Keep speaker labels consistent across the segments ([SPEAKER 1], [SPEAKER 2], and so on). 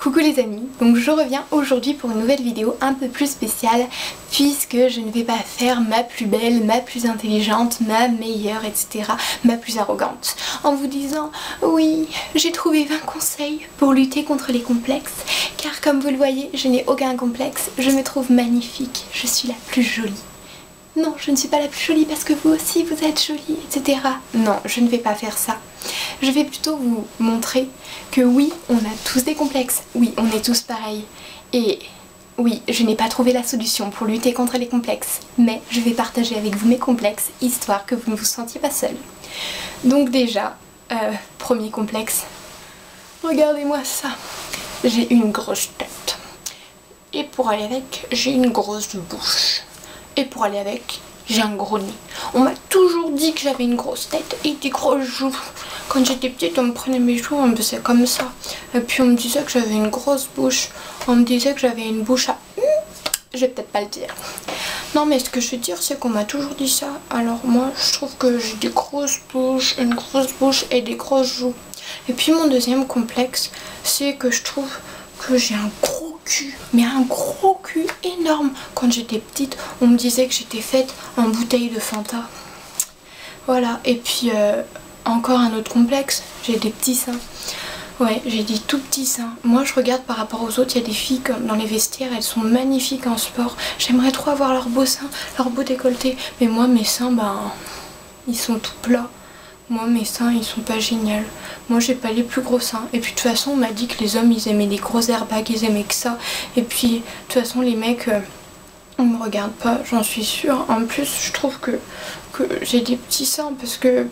[SPEAKER 1] Coucou les amis, donc je reviens aujourd'hui pour une nouvelle vidéo un peu plus spéciale puisque je ne vais pas faire ma plus belle, ma plus intelligente, ma meilleure, etc., ma plus arrogante en vous disant oui, j'ai trouvé 20 conseils pour lutter contre les complexes car comme vous le voyez, je n'ai aucun complexe, je me trouve magnifique, je suis la plus jolie. Non, je ne suis pas la plus jolie parce que vous aussi vous êtes jolie, etc. Non, je ne vais pas faire ça. Je vais plutôt vous montrer que oui, on a tous des complexes, oui, on est tous pareils. Et oui, je n'ai pas trouvé la solution pour lutter contre les complexes, mais je vais partager avec vous mes complexes, histoire que vous ne vous sentiez pas seul. Donc déjà, premier complexe, regardez-moi ça, j'ai une grosse tête. Et pour aller avec, j'ai une grosse bouche. Et pour aller avec, j'ai un gros nez. On m'a toujours dit que j'avais une grosse tête et des grosses joues. Quand j'étais petite, on me prenait mes joues, on me faisait comme ça. Et puis on me disait que j'avais une grosse bouche. On me disait que j'avais une bouche à... Je vais peut-être pas le dire. Non mais ce que je veux dire, c'est qu'on m'a toujours dit ça. Alors moi, je trouve que j'ai des grosses bouches, une grosse bouche et des grosses joues. Et puis mon deuxième complexe, c'est que je trouve que j'ai un gros cul, mais un gros cul énorme. Quand j'étais petite, on me disait que j'étais faite en bouteille de Fanta. Voilà, et puis encore un autre complexe, j'ai des petits seins. Ouais, j'ai des tout petits seins. Moi je regarde par rapport aux autres, il y a des filles comme dans les vestiaires, elles sont magnifiques en sport. J'aimerais trop avoir leurs beaux seins, leurs beaux décolletés. Mais moi mes seins, ben, ils sont tout plats. Moi mes seins ils sont pas géniaux. Moi j'ai pas les plus gros seins. Et puis de toute façon on m'a dit que les hommes ils aimaient les gros airbags, ils aimaient que ça. Et puis de toute façon les mecs on me regarde pas, j'en suis sûre. En plus je trouve que j'ai des petits seins parce que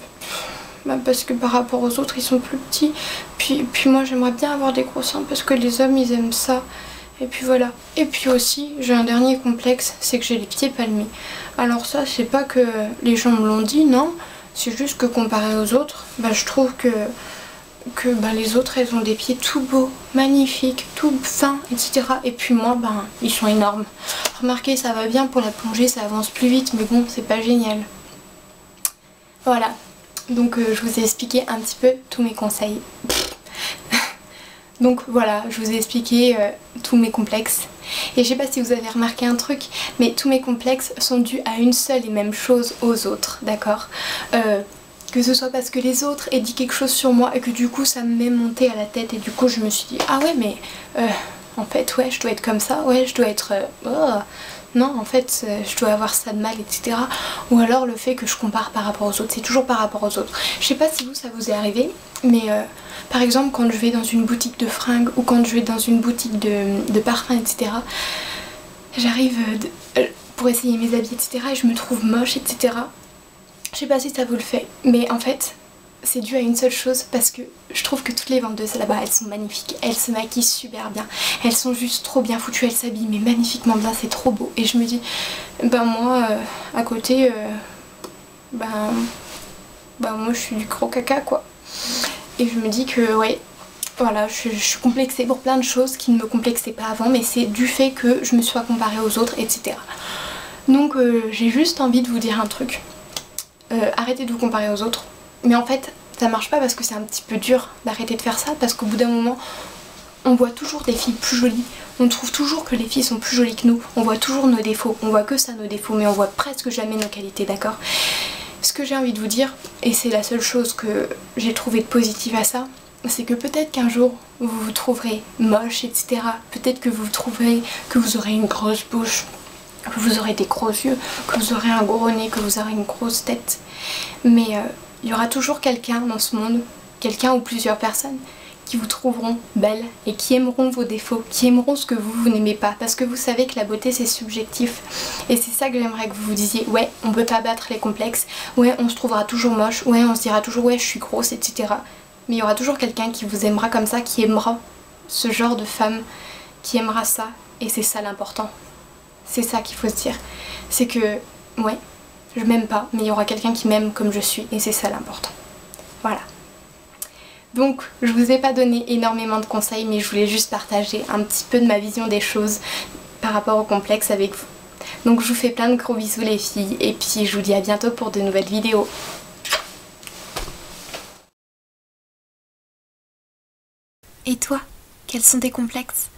[SPEAKER 1] par rapport aux autres ils sont plus petits. Puis moi j'aimerais bien avoir des gros seins parce que les hommes ils aiment ça. Et puis voilà. Et puis aussi j'ai un dernier complexe, c'est que j'ai les pieds palmés. Alors ça c'est pas que les gens me l'ont dit, non. C'est juste que comparé aux autres, bah, je trouve que les autres elles ont des pieds tout beaux, magnifiques, tout fins, etc. Et puis moi, ben, ils sont énormes. Remarquez, ça va bien pour la plongée, ça avance plus vite, mais bon, c'est pas génial. Voilà, donc je vous ai expliqué un petit peu tous mes conseils. Donc voilà, je vous ai expliqué tous mes complexes. Et je sais pas si vous avez remarqué un truc, mais tous mes complexes sont dus à une seule et même chose aux autres, d'accord? Que ce soit parce que les autres aient dit quelque chose sur moi et que du coup ça m'est monté à la tête et du coup je me suis dit ah ouais mais en fait ouais je dois être comme ça, ouais je dois être... non en fait je dois avoir ça de mal, etc. Ou alors le fait que je compare par rapport aux autres, c'est toujours par rapport aux autres. Je sais pas si vous ça vous est arrivé, mais par exemple quand je vais dans une boutique de fringues ou quand je vais dans une boutique de parfums, etc. J'arrive pour essayer mes habits, etc. et je me trouve moche, etc. Je sais pas si ça vous le fait, mais en fait c'est dû à une seule chose, parce que je trouve que toutes les vendeuses là-bas elles sont magnifiques, elles se maquillent super bien, elles sont juste trop bien foutues, elles s'habillent mais magnifiquement bien, c'est trop beau. Et je me dis, ben moi à côté, ben moi je suis du gros caca quoi. Et je me dis que ouais, voilà, je suis complexée pour plein de choses qui ne me complexaient pas avant, mais c'est du fait que je me sois comparée aux autres, etc. Donc j'ai juste envie de vous dire un truc. Arrêtez de vous comparer aux autres. Mais en fait ça marche pas parce que c'est un petit peu dur d'arrêter de faire ça, parce qu'au bout d'un moment on voit toujours des filles plus jolies, on trouve toujours que les filles sont plus jolies que nous, on voit toujours nos défauts, on voit que ça nos défauts, mais on voit presque jamais nos qualités, d'accord? Ce que j'ai envie de vous dire, et c'est la seule chose que j'ai trouvé de positive à ça, c'est que peut-être qu'un jour vous vous trouverez moche, etc. Peut-être que vous trouverez que vous aurez une grosse bouche, que vous aurez des gros yeux, que vous aurez un gros nez, que vous aurez une grosse tête. Mais il y aura toujours quelqu'un dans ce monde, quelqu'un ou plusieurs personnes qui vous trouveront belle et qui aimeront vos défauts, qui aimeront ce que vous n'aimez pas. Parce que vous savez que la beauté c'est subjectif. Et c'est ça que j'aimerais que vous vous disiez. Ouais, on peut pas battre les complexes. Ouais, on se trouvera toujours moche. Ouais, on se dira toujours ouais, je suis grosse, etc. Mais il y aura toujours quelqu'un qui vous aimera comme ça, qui aimera ce genre de femme, qui aimera ça. Et c'est ça l'important. C'est ça qu'il faut se dire. C'est que, ouais, je m'aime pas, mais il y aura quelqu'un qui m'aime comme je suis, et c'est ça l'important. Voilà. Donc, je vous ai pas donné énormément de conseils, mais je voulais juste partager un petit peu de ma vision des choses par rapport au complexe avec vous. Donc, je vous fais plein de gros bisous les filles, et puis je vous dis à bientôt pour de nouvelles vidéos. Et toi ? Quels sont tes complexes?